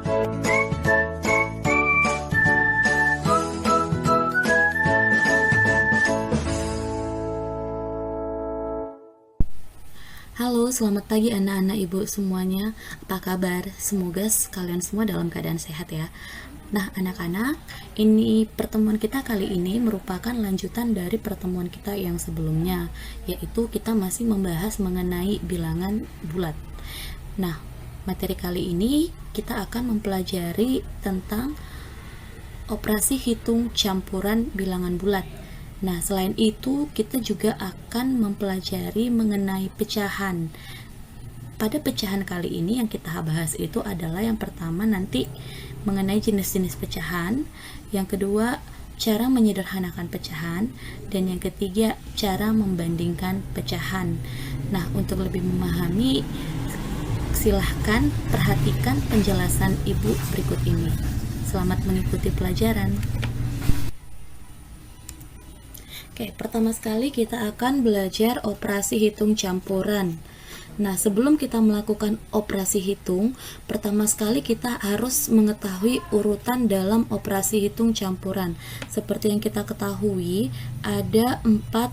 Halo, selamat pagi anak-anak ibu semuanya. Apa kabar? Semoga kalian semua dalam keadaan sehat ya. Nah, anak-anak, ini pertemuan kita kali ini merupakan lanjutan dari pertemuan kita yang sebelumnya, yaitu kita masih membahas mengenai bilangan bulat. Nah, materi kali ini kita akan mempelajari tentang operasi hitung campuran bilangan bulat. Nah, selain itu, kita juga akan mempelajari mengenai pecahan. Pada pecahan kali ini yang kita bahas itu adalah yang pertama nanti mengenai jenis-jenis pecahan, yang kedua cara menyederhanakan pecahan, dan yang ketiga cara membandingkan pecahan. Nah, untuk lebih memahami, silahkan perhatikan penjelasan ibu berikut ini. Selamat mengikuti pelajaran. Oke, pertama sekali kita akan belajar operasi hitung campuran. Nah, sebelum kita melakukan operasi hitung, pertama sekali kita harus mengetahui urutan dalam operasi hitung campuran. Seperti yang kita ketahui, ada 4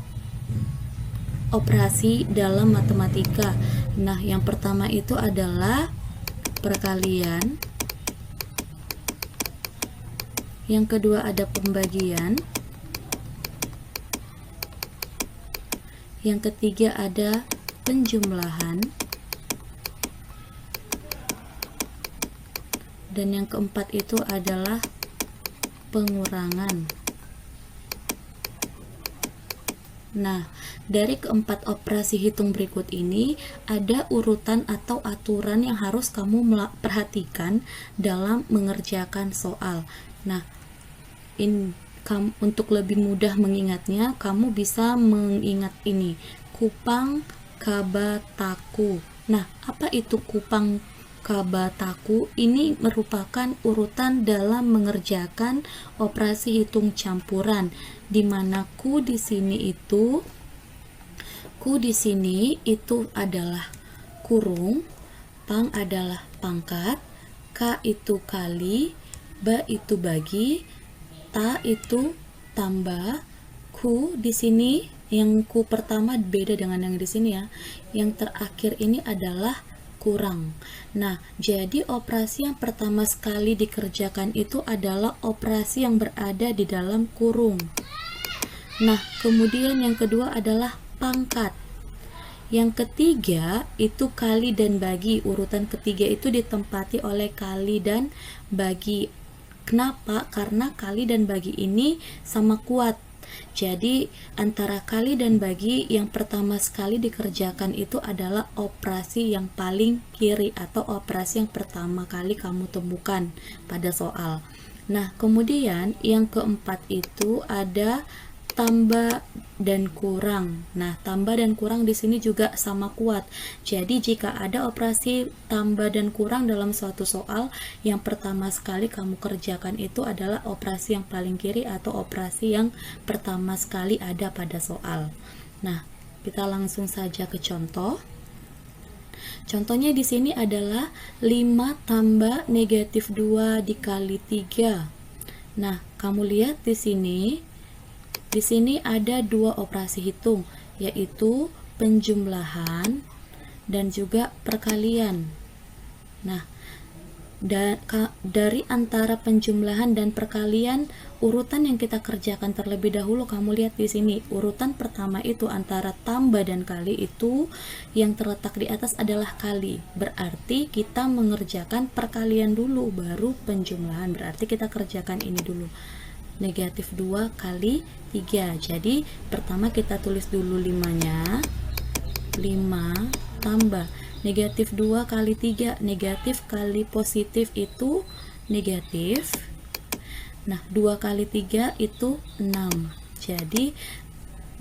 operasi dalam matematika. Nah, yang pertama itu adalah perkalian. Yang kedua ada pembagian. Yang ketiga ada penjumlahan. Dan yang keempat itu adalah pengurangan. Nah, dari keempat operasi hitung berikut ini ada urutan atau aturan yang harus kamu perhatikan dalam mengerjakan soal. Nah, untuk lebih mudah mengingatnya, kamu bisa mengingat ini, kupang kaba taku. Nah, apa itu kupang kaba taku? Ini merupakan urutan dalam mengerjakan operasi hitung campuran, di mana ku di sini itu adalah kurung, pang adalah pangkat, ka itu kali, ba itu bagi, ta itu tambah, ku di sini yang ku pertama beda dengan yang di sini ya. Yang terakhir ini adalah kurang. Nah, jadi operasi yang pertama sekali dikerjakan itu adalah operasi yang berada di dalam kurung. Nah, kemudian yang kedua adalah pangkat. Yang ketiga itu kali dan bagi. Urutan ketiga itu ditempati oleh kali dan bagi. Kenapa? Karena kali dan bagi ini sama kuat. Jadi antara kali dan bagi yang pertama sekali dikerjakan itu adalah operasi yang paling kiri atau operasi yang pertama kali kamu temukan pada soal. Nah, kemudian yang keempat itu ada tambah dan kurang. Nah, tambah dan kurang di sini juga sama kuat. Jadi jika ada operasi tambah dan kurang dalam suatu soal, yang pertama sekali kamu kerjakan itu adalah operasi yang paling kiri atau operasi yang pertama sekali ada pada soal. Nah, kita langsung saja ke contoh. Contohnya di sini adalah 5 tambah negatif 2 dikali 3. Nah, kamu lihat di sini ada 2 operasi hitung, yaitu penjumlahan dan juga perkalian. Nah, dari antara penjumlahan dan perkalian, urutan yang kita kerjakan terlebih dahulu, kamu lihat di sini, urutan pertama itu antara tambah dan kali itu yang terletak di atas adalah kali. Berarti kita mengerjakan perkalian dulu, baru penjumlahan. Berarti kita kerjakan ini dulu. Negatif 2 kali 3. Jadi pertama kita tulis dulu 5-nya. 5 tambah negatif 2 kali 3. Negatif kali positif itu negatif. Nah, 2 kali 3 itu 6. Jadi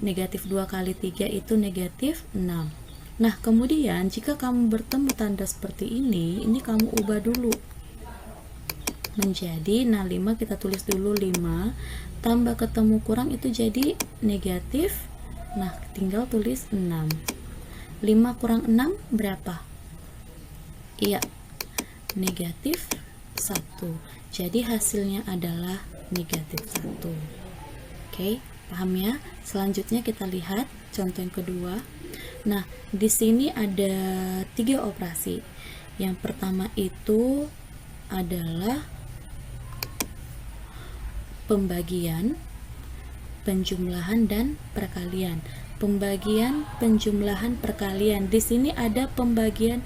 negatif 2 kali 3 itu negatif 6. Nah, kemudian jika kamu bertemu tanda seperti ini kamu ubah dulu menjadi, nah 5 kita tulis dulu 5 tambah ketemu kurang itu jadi negatif. Nah, tinggal tulis 6. 5 kurang 6 berapa? Iya, negatif 1. Jadi hasilnya adalah negatif 1. Oke, paham ya? Selanjutnya kita lihat contoh yang kedua. Nah, di sini ada 3 operasi. Yang pertama itu adalah pembagian, penjumlahan, dan perkalian. Pembagian, penjumlahan, perkalian. Di sini ada pembagian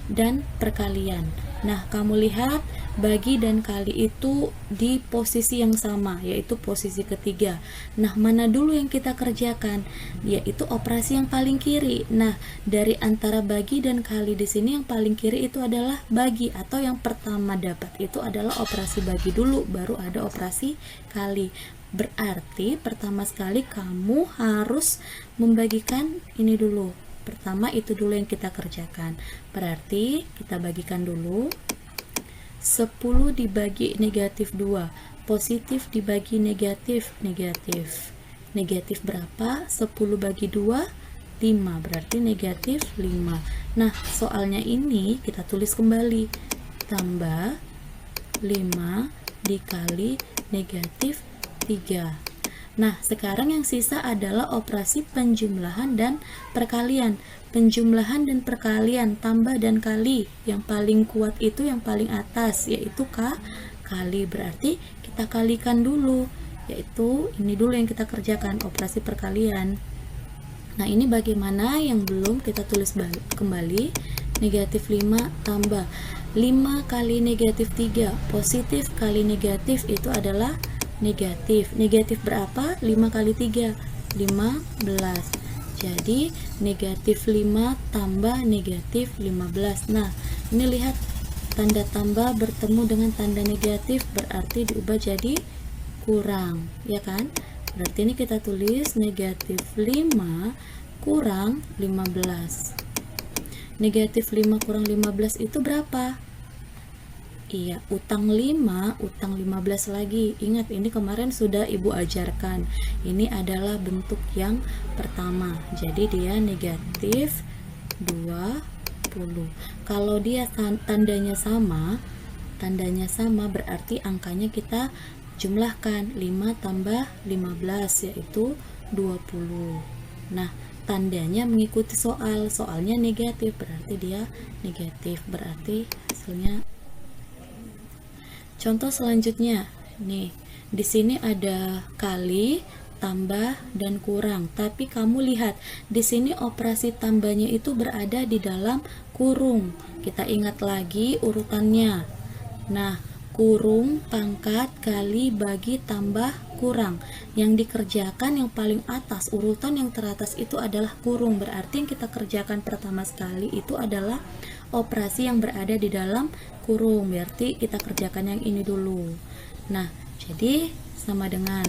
dan perkalian. Nah, kamu lihat bagi dan kali itu di posisi yang sama, yaitu posisi ketiga. Nah, mana dulu yang kita kerjakan? Yaitu operasi yang paling kiri. Nah, dari antara bagi dan kali di sini yang paling kiri itu adalah bagi, atau yang pertama dapat itu adalah operasi bagi dulu, baru ada operasi kali. Berarti pertama sekali kamu harus membagikan ini dulu. Pertama itu dulu yang kita kerjakan. Berarti kita bagikan dulu. 10 dibagi negatif 2. Positif dibagi negatif. Negatif berapa? 10 bagi 2, 5. Berarti negatif 5. Nah, soalnya ini kita tulis kembali. Tambah 5 dikali negatif 3. Nah, sekarang yang sisa adalah operasi penjumlahan dan perkalian. Penjumlahan dan perkalian, tambah dan kali. Yang paling kuat itu yang paling atas, yaitu kali. Berarti kita kalikan dulu, yaitu ini dulu yang kita kerjakan, operasi perkalian. Nah, ini bagaimana yang belum kita tulis kembali. Negatif 5 tambah 5 kali negatif 3. Positif kali negatif itu adalah negatif. Negatif berapa? 5 kali 3, 15. Jadi negatif 5 tambah negatif 15. Nah, ini lihat tanda tambah bertemu dengan tanda negatif, berarti diubah jadi kurang, ya kan? Berarti ini kita tulis negatif 5 kurang 15. Negatif 5 kurang 15 itu berapa? Iya, utang 5, utang 15 lagi. Ingat, ini kemarin sudah Ibu ajarkan. Ini adalah bentuk yang pertama. Jadi dia negatif 20. Kalau dia tandanya sama berarti angkanya kita jumlahkan. 5 tambah 15 yaitu 20. Nah, tandanya mengikuti soalnya negatif, berarti dia negatif, berarti hasilnya. Contoh selanjutnya, nih, di sini ada kali, tambah, dan kurang. Tapi kamu lihat, di sini operasi tambahnya itu berada di dalam kurung. Kita ingat lagi urutannya. Nah, kurung, pangkat, kali, bagi, tambah, kurang. Yang dikerjakan yang paling atas, urutan yang teratas itu adalah kurung. Berarti yang kita kerjakan pertama sekali itu adalah operasi yang berada di dalam kurung. Berarti kita kerjakan yang ini dulu. Nah, jadi sama dengan,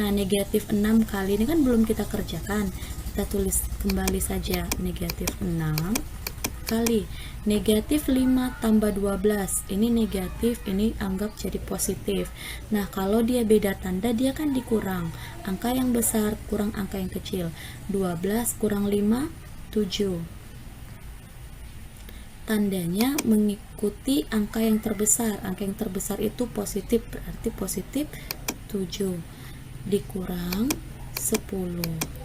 nah, negatif 6 kali ini kan belum kita kerjakan. Kita tulis kembali saja, negatif 6 kali negatif 5 tambah 12. Ini negatif, ini anggap jadi positif. Nah, kalau dia beda tanda, dia kan dikurang. Angka yang besar kurang angka yang kecil. 12 kurang 5, 7. Tandanya mengikuti angka yang terbesar. Angka yang terbesar itu positif, berarti positif 7 dikurang 10.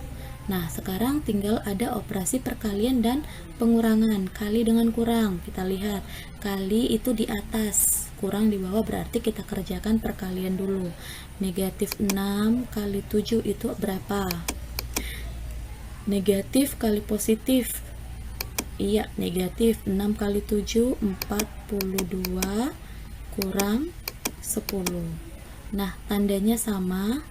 Nah, sekarang tinggal ada operasi perkalian dan pengurangan. Kali dengan kurang, kita lihat kali itu di atas, kurang di bawah, berarti kita kerjakan perkalian dulu. Negatif 6 kali 7 itu berapa? Negatif kali positif. Iya, negatif 6 kali 7, 42 kurang 10. Nah, tandanya sama,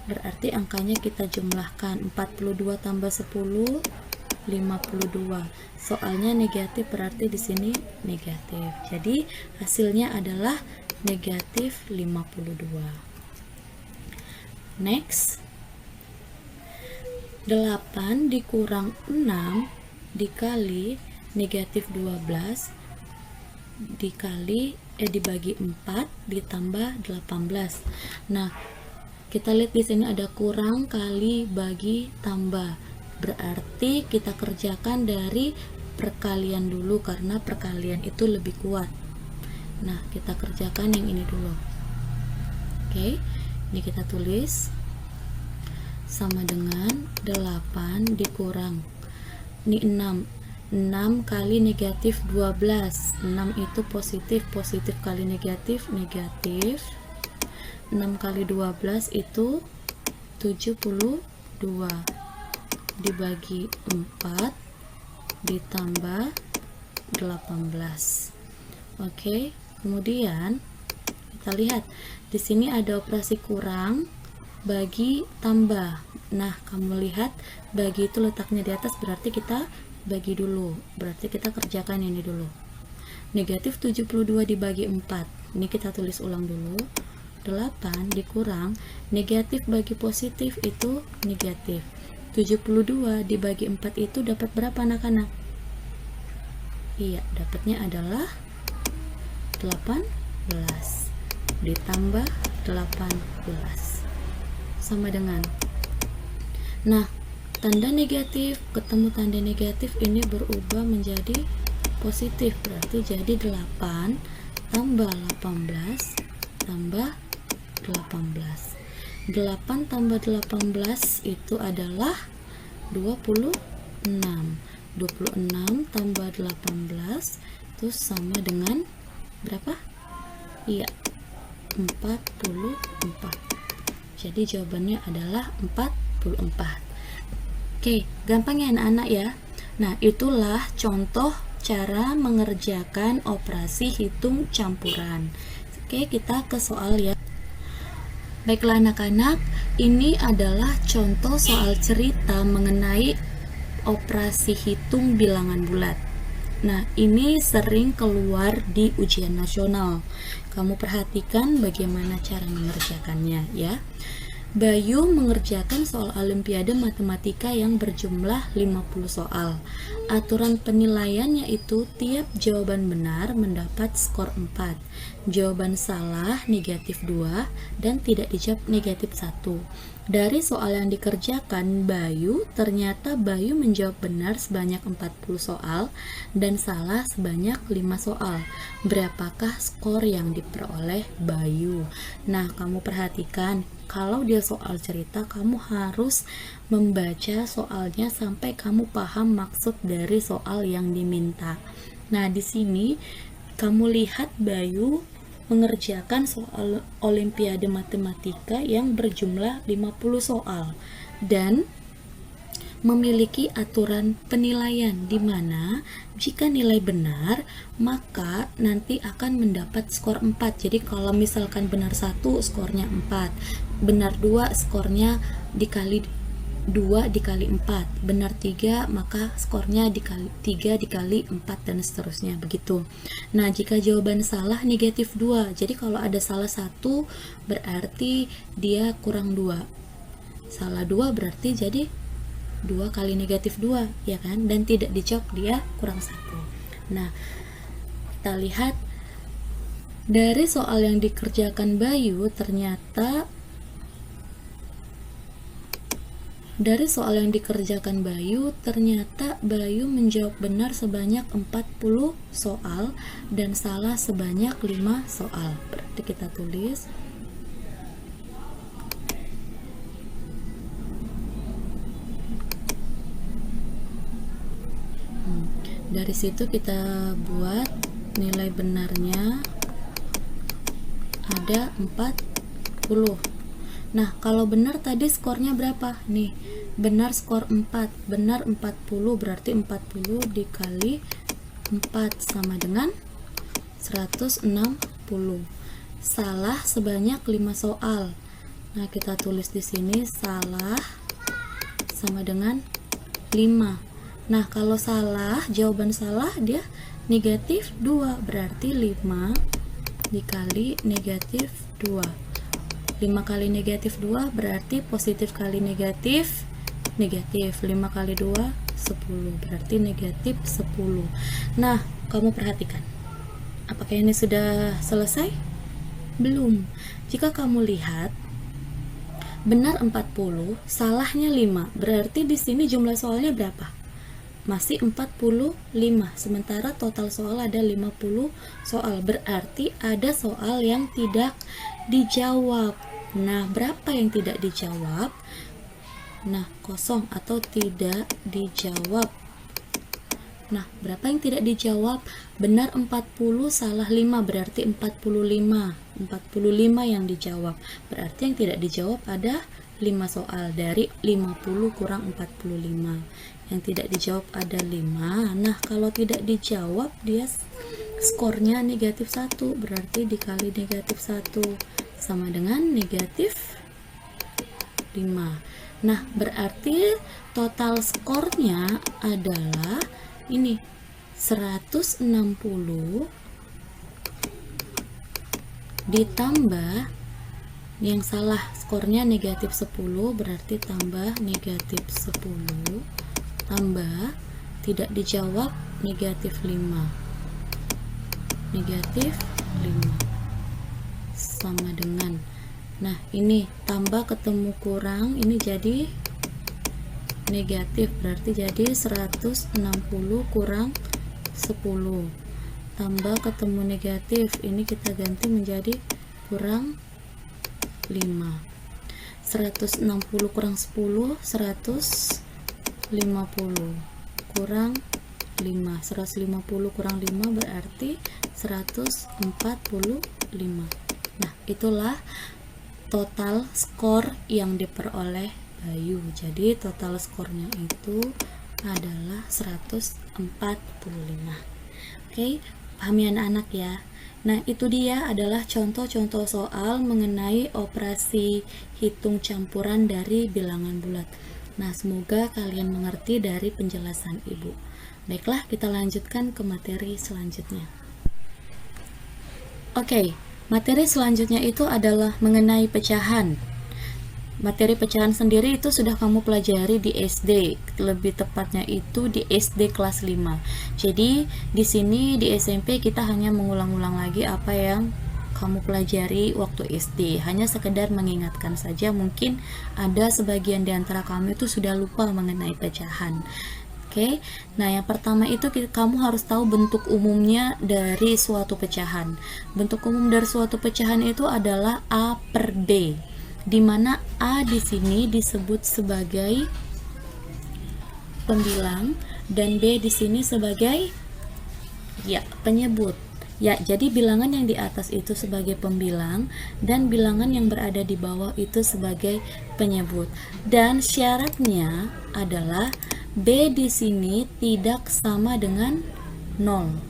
berarti angkanya kita jumlahkan. 42 tambah 10, 52. Soalnya negatif, berarti di sini negatif. Jadi, hasilnya adalah negatif 52. Next. 8 dikurang 6 dikali negatif 12 dibagi 4 ditambah 18. Nah, kita lihat di sini ada kurang, kali, bagi, tambah. Berarti kita kerjakan dari perkalian dulu karena perkalian itu lebih kuat. Nah, kita kerjakan yang ini dulu. Oke, ini kita tulis sama dengan 8 dikurang, ini 6 kali negatif 12. 6 itu positif, positif kali negatif, negatif. 6 kali 12 itu 72 dibagi 4 ditambah 18. Oke, kemudian kita lihat di sini ada operasi kurang, bagi, tambah. Nah, kamu lihat bagi itu letaknya di atas, berarti kita bagi dulu, berarti kita kerjakan ini dulu. Negatif 72 dibagi 4, ini kita tulis ulang dulu. 8 dikurang negatif bagi positif itu negatif. 72 dibagi 4 itu dapat berapa anak-anak? Iya, dapatnya adalah 18 ditambah 18 sama dengan, nah, tanda negatif ketemu tanda negatif ini berubah menjadi positif, berarti jadi 8 tambah 18 tambah 18. 8 tambah 18 itu adalah 26. 26 tambah 18 itu sama dengan berapa? Iya, 44. Jadi jawabannya adalah 44. Oke, gampang ya anak-anak ya. Nah, itulah contoh cara mengerjakan operasi hitung campuran. Oke, kita ke soal ya. Baiklah anak-anak, ini adalah contoh soal cerita mengenai operasi hitung bilangan bulat. Nah, ini sering keluar di ujian nasional. Kamu perhatikan bagaimana cara mengerjakannya ya. Bayu mengerjakan soal Olimpiade Matematika yang berjumlah 50 soal. Aturan penilaiannya itu tiap jawaban benar mendapat skor 4, jawaban salah negatif 2, dan tidak dijawab negatif 1. Dari soal yang dikerjakan Bayu, ternyata Bayu menjawab benar sebanyak 40 soal dan salah sebanyak 5 soal. Berapakah skor yang diperoleh Bayu? Nah, kamu perhatikan, kalau dia soal cerita, kamu harus membaca soalnya sampai kamu paham maksud dari soal yang diminta. Nah, di sini kamu lihat Bayu mengerjakan soal Olimpiade Matematika yang berjumlah 50 soal dan memiliki aturan penilaian di mana jika nilai benar maka nanti akan mendapat skor 4. Jadi kalau misalkan benar 1 skornya 4, benar 2 skornya dikali 2 dikali 4, benar 3 maka skornya dikali 3 dikali 4 dan seterusnya begitu. Nah, jika jawaban salah negatif 2, jadi kalau ada salah 1 berarti dia kurang 2, salah 2 berarti jadi 2 kali negatif 2 ya kan, dan tidak dijawab dia kurang 1. Nah, kita lihat dari soal yang dikerjakan Bayu, ternyata Bayu menjawab benar sebanyak 40 soal dan salah sebanyak 5 soal. Berarti kita tulis dari situ kita buat nilai benarnya ada 40. Nah, kalau benar tadi skornya berapa? Nih, benar skor 4, benar 40, berarti 40 dikali 4 sama dengan 160. Salah sebanyak 5 soal. Nah, kita tulis di sini salah sama dengan 5. Nah, kalau salah, jawaban salah dia negatif 2, berarti 5 dikali negatif 2. 5 kali negatif 2 berarti positif kali negatif, negatif. 5 kali 2, 10, berarti negatif 10. Nah, kamu perhatikan. Apakah ini sudah selesai? Belum. Jika kamu lihat, benar 40, salahnya 5. Berarti di sini jumlah soalnya berapa? masih 45, sementara total soal ada 50 soal, berarti ada soal yang tidak dijawab. Nah, berapa yang tidak dijawab? Nah, kosong atau tidak dijawab. Nah, berapa yang tidak dijawab? Benar 40, salah 5, berarti 45. 45 yang dijawab. Berarti yang tidak dijawab ada 5 soal dari 50 kurang 45. Yang tidak dijawab ada 5. Nah, kalau tidak dijawab dia skornya negatif 1, berarti dikali negatif 1 sama dengan negatif 5. Nah, berarti total skornya adalah ini 160 ditambah yang salah skornya negatif 10, berarti tambah negatif 10 tambah tidak dijawab negatif 5 sama dengan, nah ini tambah ketemu kurang, ini jadi negatif, berarti jadi 160 kurang 10 tambah ketemu negatif, ini kita ganti menjadi kurang 5. 160 kurang 10 150 kurang 5, 150 kurang 5 berarti 145. Nah, itulah total skor yang diperoleh Bayu. Jadi total skornya itu adalah 145. Oke, pahami anak-anak ya. Nah, itu dia adalah contoh-contoh soal mengenai operasi hitung campuran dari bilangan bulat. Nah, semoga kalian mengerti dari penjelasan Ibu. Baiklah, kita lanjutkan ke materi selanjutnya. Oke, materi selanjutnya itu adalah mengenai pecahan. Materi pecahan sendiri itu sudah kamu pelajari di SD, lebih tepatnya itu di SD kelas 5. Jadi di sini di SMP kita hanya mengulang-ulang lagi apa yang kamu pelajari waktu SD, hanya sekedar mengingatkan saja. Mungkin ada sebagian di antara kamu itu sudah lupa mengenai pecahan. Oke, nah yang pertama itu kamu harus tahu bentuk umumnya dari suatu pecahan. Bentuk umum dari suatu pecahan itu adalah A per B, di mana A di sini disebut sebagai pembilang dan B di sini sebagai penyebut. Ya, jadi bilangan yang di atas itu sebagai pembilang dan bilangan yang berada di bawah itu sebagai penyebut. Dan syaratnya adalah B di sini tidak sama dengan 0.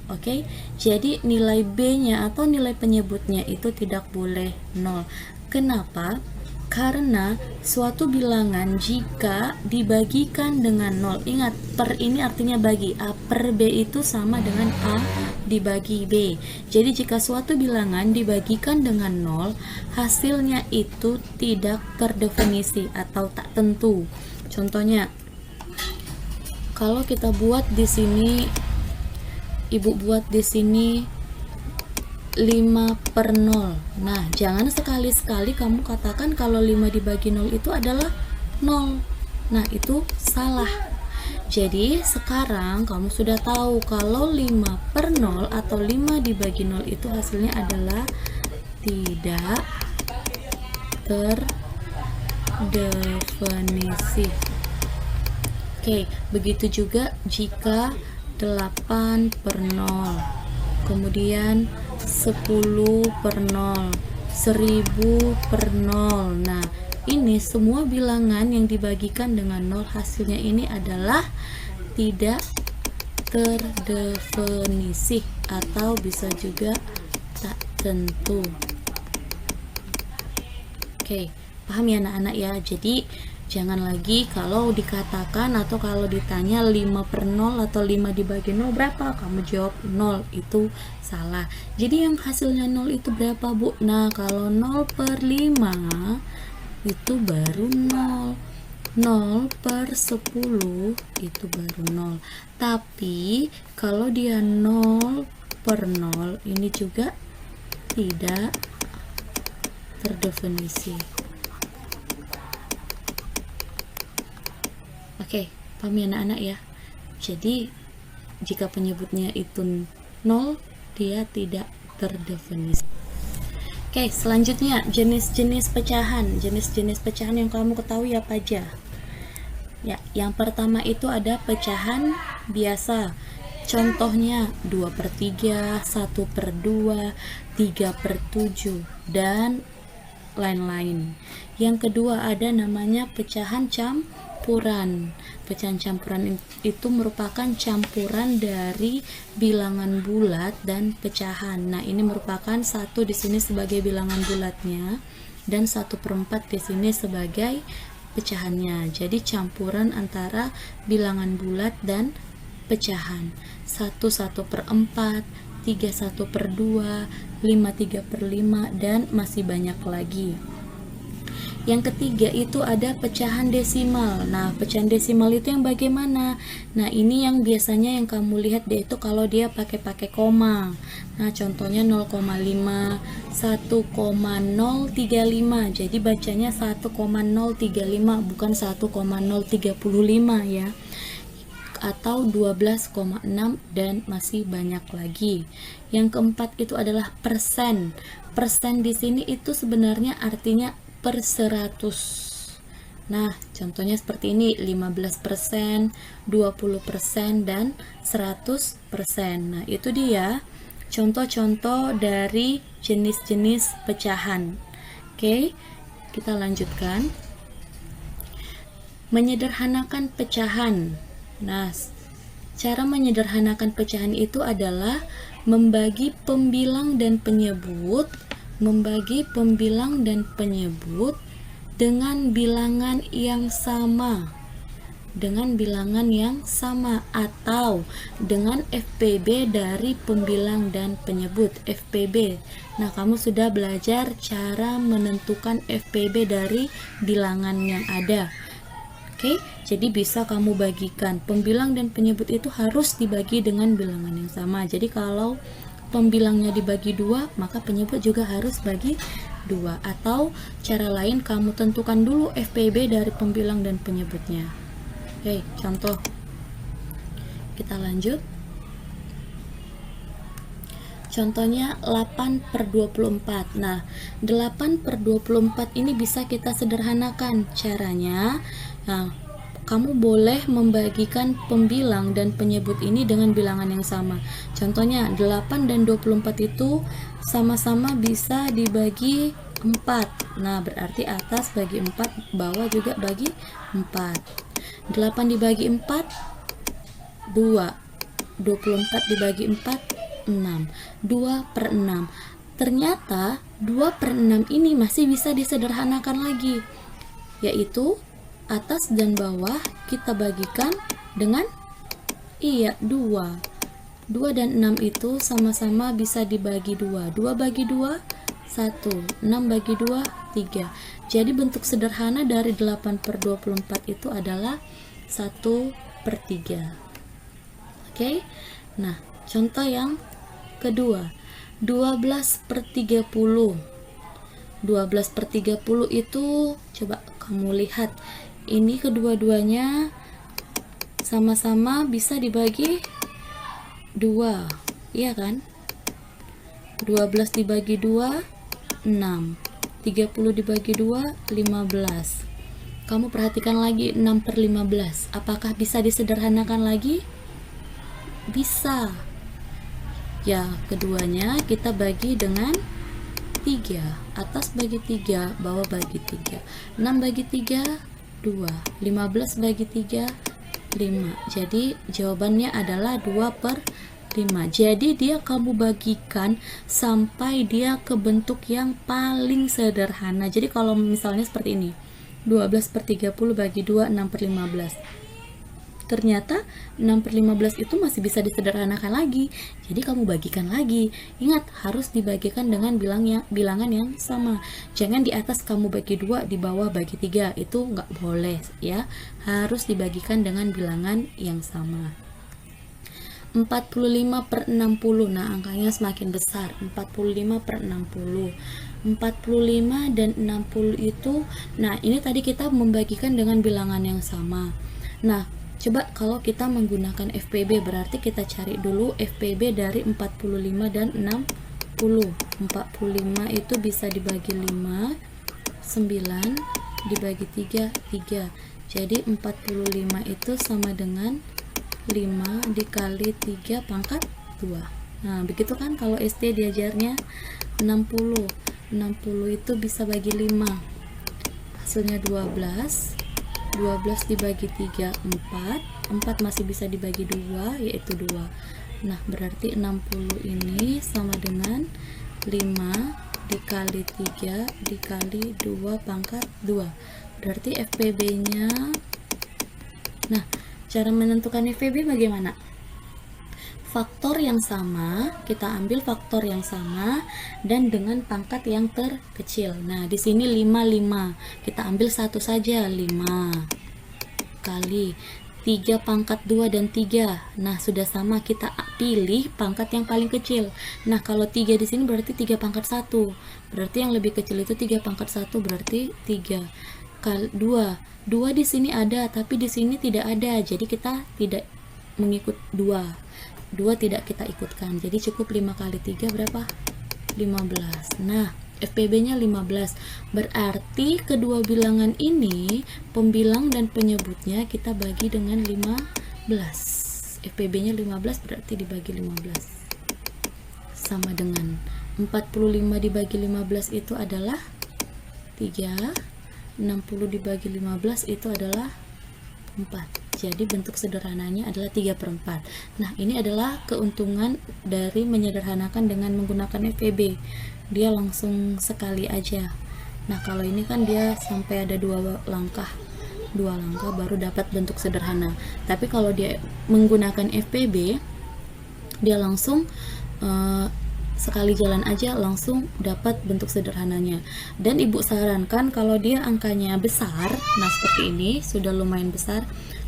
Oke, jadi nilai B-nya atau nilai penyebutnya itu tidak boleh 0. Kenapa? Karena suatu bilangan jika dibagikan dengan 0, ingat per ini artinya bagi, A per B itu sama dengan A dibagi B. Jadi jika suatu bilangan dibagikan dengan 0, hasilnya itu tidak terdefinisi atau tak tentu. Contohnya, kalau kita buat di sini, Ibu buat di sini 5 per 0. Nah, jangan sekali-sekali kamu katakan kalau 5 dibagi 0 itu adalah 0. Nah, itu salah. Jadi, sekarang kamu sudah tahu kalau 5 per 0 atau 5 dibagi 0 itu hasilnya adalah tidak terdefinisi. Oke, begitu juga jika 8 per 0. Kemudian 10 per 0, 1000 per 0. Nah, ini semua bilangan yang dibagikan dengan 0 hasilnya ini adalah tidak terdefinisi atau bisa juga tak tentu. Oke, paham ya anak-anak ya. Jadi jangan lagi kalau dikatakan atau kalau ditanya 5 per 0 atau 5 dibagi 0 berapa, kamu jawab 0, itu salah. Jadi yang hasilnya 0 itu berapa, Bu? Nah, kalau 0 per 5 itu baru 0. 0 per 10 itu baru 0. Tapi kalau dia 0 per 0 ini juga tidak terdefinisi. Oke, paham ya anak-anak ya. Jadi jika penyebutnya itu 0, dia tidak terdefinisi. Oke, selanjutnya jenis-jenis pecahan. Jenis-jenis pecahan yang kamu ketahui apa aja? Ya, yang pertama itu ada pecahan biasa. Contohnya 2/3, 1/2, 3/7, dan lain-lain. Yang kedua ada namanya pecahan campuran. Pecahan campuran itu merupakan campuran dari bilangan bulat dan pecahan. Nah, ini merupakan 1 di sini sebagai bilangan bulatnya dan 1/4 di sini sebagai pecahannya. Jadi campuran antara bilangan bulat dan pecahan. 1 1/4, 3 1/2, 5 3/5, dan masih banyak lagi. Yang ketiga itu ada pecahan desimal. Nah, pecahan desimal itu yang bagaimana? Nah, ini yang biasanya yang kamu lihat yaitu kalau dia pakai koma. Nah, contohnya 0,5, 1,035. Jadi bacanya 1,035 bukan 1,035 ya. Atau 12,6 dan masih banyak lagi. Yang keempat itu adalah persen. Persen di sini itu sebenarnya artinya per 100. Nah, contohnya seperti ini, 15%, 20%, dan 100%. Nah, itu dia contoh-contoh dari jenis-jenis pecahan. Oke, kita lanjutkan. Menyederhanakan pecahan. Nah, cara menyederhanakan pecahan itu adalah membagi pembilang dan penyebut dengan bilangan yang sama atau dengan FPB dari pembilang dan penyebut. FPB. Nah, kamu sudah belajar cara menentukan FPB dari bilangan yang ada. Oke, jadi bisa kamu bagikan. Pembilang dan penyebut itu harus dibagi dengan bilangan yang sama. Jadi kalau pembilangnya dibagi 2, maka penyebut juga harus bagi 2. Atau cara lain, kamu tentukan dulu FPB dari pembilang dan penyebutnya. Oke, contoh. Kita lanjut. Contohnya 8/24. Nah, 8/24 ini bisa kita sederhanakan caranya. Nah, kamu boleh membagikan pembilang dan penyebut ini dengan bilangan yang sama. Contohnya 8 dan 24 itu sama-sama bisa dibagi 4. Nah, berarti atas bagi 4, bawah juga bagi 4. 8 dibagi 4, 2. 24 dibagi 4, 6. 2/6. Ternyata 2/6 ini masih bisa disederhanakan lagi, yaitu atas dan bawah kita bagikan dengan 2. 2 dan 6 itu sama-sama bisa dibagi 2. 2 bagi 2, 1. 6 bagi 2, 3. Jadi bentuk sederhana dari 8/24 itu adalah 1/3. Oke. Nah, contoh yang kedua, 12/30. 12/30 itu coba kamu lihat. Ini kedua-duanya sama-sama bisa dibagi 2, iya kan? 12 dibagi 2, 6. 30 dibagi 2, 15. Kamu perhatikan lagi 6/15. Apakah bisa disederhanakan lagi? Bisa. Ya, keduanya kita bagi dengan 3. Atas bagi 3, bawah bagi 3. 6 bagi 3, 2. 15 bagi 3, 5. Jadi jawabannya adalah 2/5. Jadi dia kamu bagikan sampai dia ke bentuk yang paling sederhana. Jadi kalau misalnya seperti ini, 12/30 bagi 2, 6/15. Ternyata 6/15 itu masih bisa disederhanakan lagi. Jadi kamu bagikan lagi. Ingat, harus dibagikan dengan bilangan yang sama. Jangan di atas kamu bagi 2, di bawah bagi 3. Itu nggak boleh ya. Harus dibagikan dengan bilangan yang sama. 45/60. Nah, angkanya semakin besar. 45/60. 45 dan 60 itu, nah ini tadi kita membagikan dengan bilangan yang sama. Nah, Coba kalau kita menggunakan FPB, berarti kita cari dulu FPB dari 45 dan 60. 45 itu bisa dibagi 5, 9 dibagi 3, 3. Jadi 45 itu sama dengan 5 dikali 3 pangkat 2. Nah, begitu kan kalau SD diajarnya 60. 60 itu bisa bagi 5. Hasilnya 12. 12 dibagi 3, 4. 4 masih bisa dibagi 2, yaitu 2. Nah, berarti 60 ini sama dengan 5 dikali 3 dikali 2 pangkat 2. Berarti FPB-nya. Nah, cara menentukan FPB bagaimana? Faktor yang sama, kita ambil faktor yang sama dan dengan pangkat yang terkecil. Nah, di sini 5, 5. Kita ambil satu saja, 5 kali 3 pangkat 2 dan 3. Nah, sudah sama, kita pilih pangkat yang paling kecil. Nah, kalau 3 di sini berarti 3 pangkat 1. Berarti yang lebih kecil itu 3 pangkat 1, berarti 3 kali 2. 2 di sini ada, tapi di sini tidak ada. Jadi kita tidak mengikut 2. 2 tidak kita ikutkan. Jadi cukup 5 kali 3 berapa? 15. Nah, FPB-nya 15. Berarti kedua bilangan ini, pembilang dan penyebutnya kita bagi dengan 15. FPB-nya 15 berarti dibagi 15. Sama dengan 45 dibagi 15 itu adalah 3. 60 dibagi 15 itu adalah 4. Jadi bentuk sederhananya adalah 3/4. Nah, ini adalah keuntungan dari menyederhanakan dengan menggunakan FPB. Dia langsung sekali aja. Nah, kalau ini kan dia sampai ada 2 langkah baru dapat bentuk sederhana. Tapi kalau dia menggunakan FPB, dia langsung sekali jalan aja langsung dapat bentuk sederhananya. Dan ibu sarankan kalau dia angkanya besar, nah seperti ini sudah lumayan besar,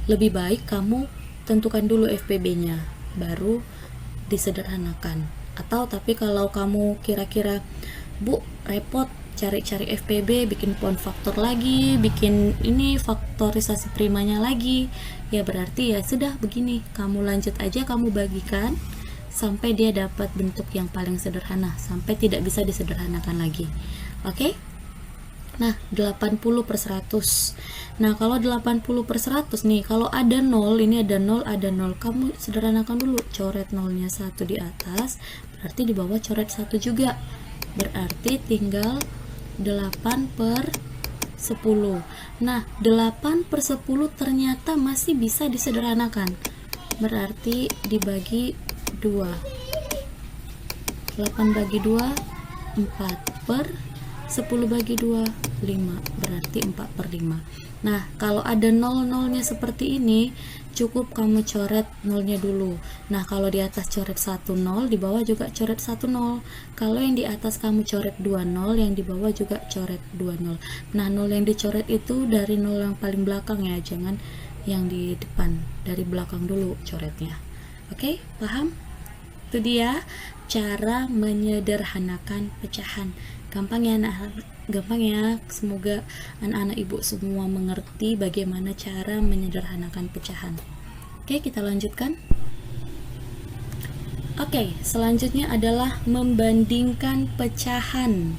lebih baik kamu tentukan dulu FPB-nya baru disederhanakan. Atau tapi kalau kamu kira-kira, Bu, repot cari-cari FPB, bikin poin faktor lagi, bikin ini faktorisasi primanya lagi, ya berarti ya sudah begini, kamu lanjut aja, kamu bagikan sampai dia dapat bentuk yang paling sederhana, sampai tidak bisa disederhanakan lagi. Oke? Nah, 80/100. Nah, kalau 80/100 nih, kalau ada 0, ini ada 0, ada 0, kamu sederhanakan dulu. Coret 0-nya 1 di atas, berarti di bawah coret 1 juga. Berarti tinggal 8/10. Nah, 8/10 ternyata masih bisa disederhanakan. Berarti dibagi 2. 8 bagi 2 4 per 10 bagi 2 5, berarti 4/5. Nah, kalau ada 0-0-nya seperti ini, cukup kamu coret 0-nya dulu. Nah, kalau di atas coret 1 0, di bawah juga coret 1 0. Kalau yang di atas kamu coret 2 0, yang di bawah juga coret 2 0. Nah, 0 yang dicoret itu dari 0 yang paling belakang ya, jangan yang di depan, dari belakang dulu coretnya. Oke, paham? Itu dia cara menyederhanakan pecahan. Gampang ya, gampang ya. Semoga anak-anak ibu semua mengerti bagaimana cara menyederhanakan pecahan. Oke, kita lanjutkan. Oke, selanjutnya adalah membandingkan pecahan.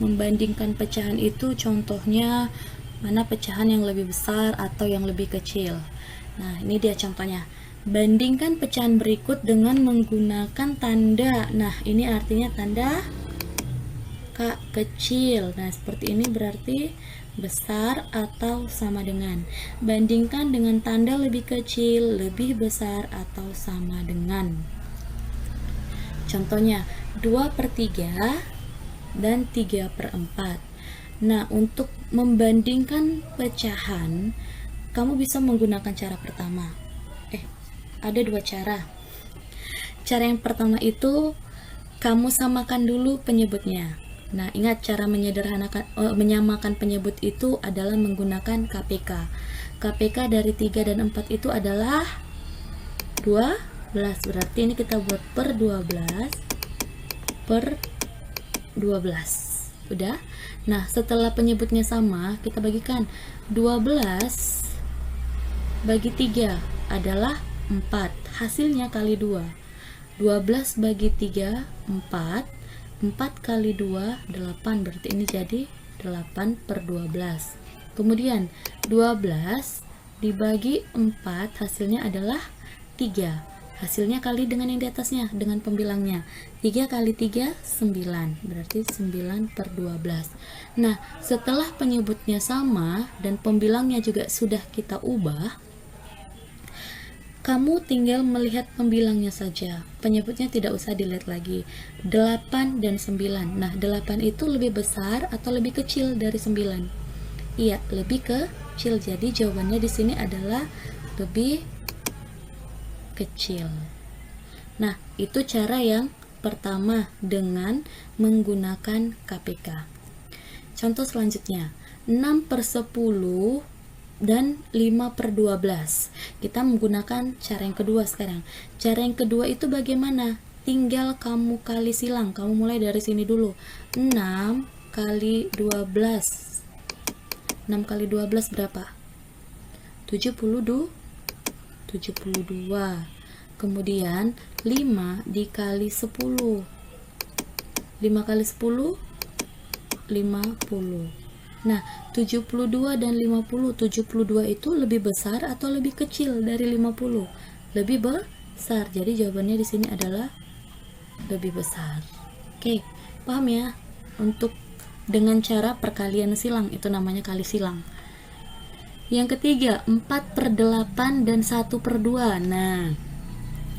Membandingkan pecahan itu contohnya mana pecahan yang lebih besar atau yang lebih kecil. Nah, ini dia contohnya. Bandingkan pecahan berikut dengan menggunakan tanda. Nah, ini artinya tanda K kecil. Nah, seperti ini berarti besar atau sama dengan. Bandingkan dengan tanda lebih kecil, lebih besar atau sama dengan. Contohnya 2/3 dan 3/4. Nah, untuk membandingkan pecahan, kamu bisa menggunakan cara pertama. Ada 2 cara. Cara yang pertama itu kamu samakan dulu penyebutnya. Nah, ingat cara menyamakan penyebut itu adalah menggunakan KPK. KPK dari 3 dan 4 itu adalah 12. Berarti ini kita buat per 12 per 12. Udah? Nah, setelah penyebutnya sama, kita bagikan 12 bagi 3 adalah 4. Hasilnya kali 2. 12 bagi 3, 4. 4 kali 2, 8. Berarti ini jadi 8 per 12. Kemudian 12 dibagi 4, hasilnya adalah 3. Hasilnya kali dengan yang di atasnya, dengan pembilangnya. 3 kali 3, 9. Berarti 9 per 12. Nah, setelah penyebutnya sama dan pembilangnya juga sudah kita ubah, kamu tinggal melihat pembilangnya saja. Penyebutnya tidak usah dilihat lagi. 8 dan 9. Nah, 8 itu lebih besar atau lebih kecil dari 9? Iya, lebih kecil. Jadi jawabannya di sini adalah lebih kecil. Nah, itu cara yang pertama dengan menggunakan KPK. Contoh selanjutnya, 6 per 10 dan 5 per 12. Kita menggunakan cara yang kedua sekarang. Cara yang kedua itu bagaimana? Tinggal kamu kali silang. Kamu mulai dari sini dulu. 6 kali 12. 6 kali 12 berapa? 72. Kemudian 5 dikali 10. 5 kali 10, 50. Nah, 72 dan 50. 72 itu lebih besar atau lebih kecil dari 50? Lebih besar. Jadi jawabannya di sini adalah lebih besar. Oke, paham ya? Untuk dengan cara perkalian silang, itu namanya kali silang. Yang ketiga, 4 per 8 dan 1 per 2. Nah,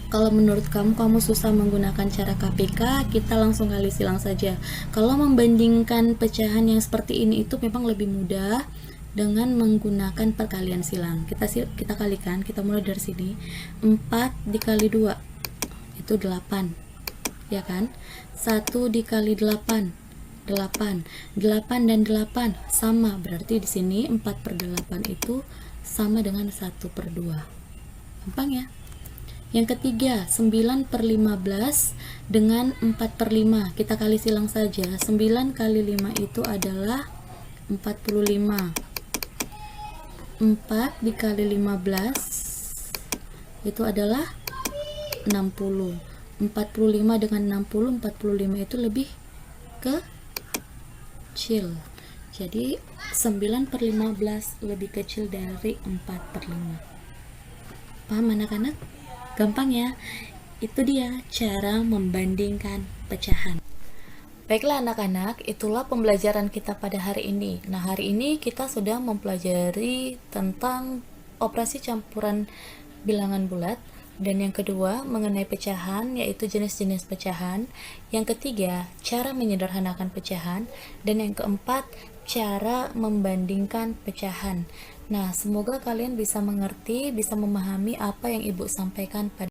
kalau menurut kamu susah menggunakan cara KPK, kita langsung kali silang saja. Kalau membandingkan pecahan yang seperti ini itu memang lebih mudah dengan menggunakan perkalian silang. Kita kalikan, kita mulai dari sini. 4 dikali 2 itu 8. Ya kan? 1 dikali 8, 8 dan 8 sama, berarti di sini 4 per 8 itu sama dengan 1 per 2. Gampang ya? Yang ketiga, 9 per 15 dengan 4 per 5. Kita kali silang saja. 9 kali 5 itu adalah 45. 4 dikali 15 itu adalah 60. 45 dengan 60, 45 itu lebih kecil. Jadi 9 per 15 lebih kecil dari 4 per 5. Paham anak-anak? Gampang ya? Itu dia cara membandingkan pecahan. Baiklah anak-anak, itulah pembelajaran kita pada hari ini. Nah, hari ini kita sudah mempelajari tentang operasi campuran bilangan bulat. Dan yang kedua, mengenai pecahan, yaitu jenis-jenis pecahan. Yang ketiga, cara menyederhanakan pecahan. Dan yang keempat, cara membandingkan pecahan. Nah, semoga kalian bisa mengerti, bisa memahami apa yang Ibu sampaikan pada